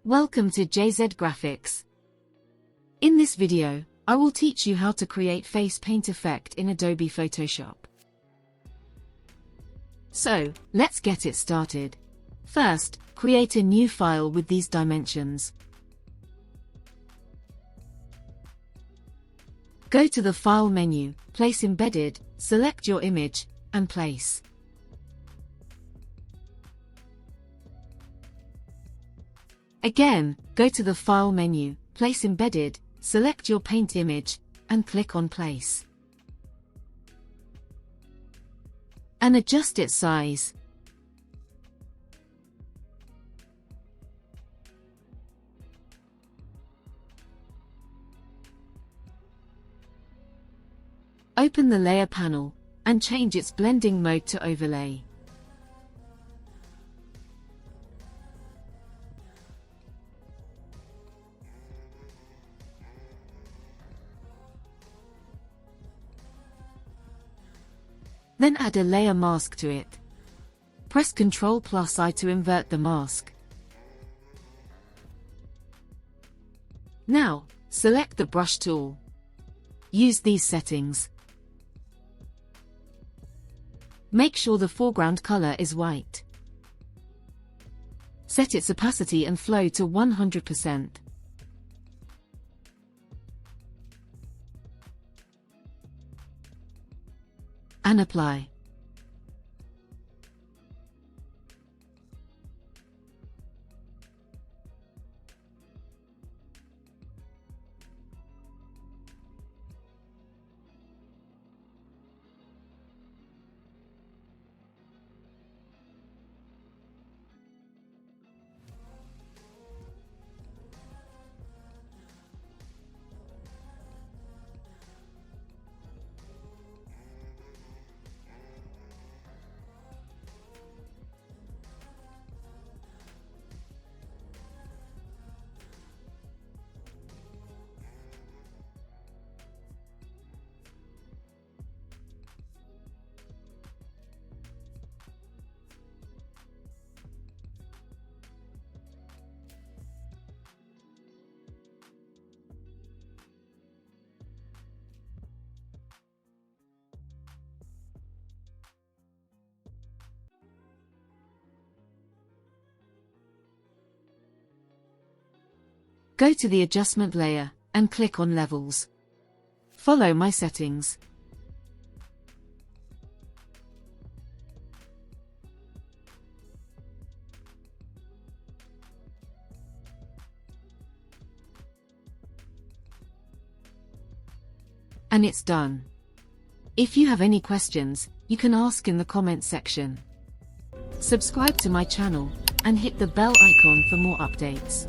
Welcome to jzgraphics. In this video, I will teach you how to create face paint effect in Adobe Photoshop. So, let's get it started. First, create a new file with these dimensions. Go to the File menu, Place Embedded, select your image, and place. Again, go to the File menu, Place Embedded, select your paint image, and click on Place. And adjust its size. Open the Layer panel, and change its blending mode to Overlay. Then add a layer mask to it. Press Ctrl+I to invert the mask. Now, select the brush tool. Use these settings. Make sure the foreground color is white. Set its opacity and flow to 100%. And apply. Go to the Adjustment layer, and click on Levels. Follow my settings. And it's done. If you have any questions, you can ask in the comment section. Subscribe to my channel, and hit the bell icon for more updates.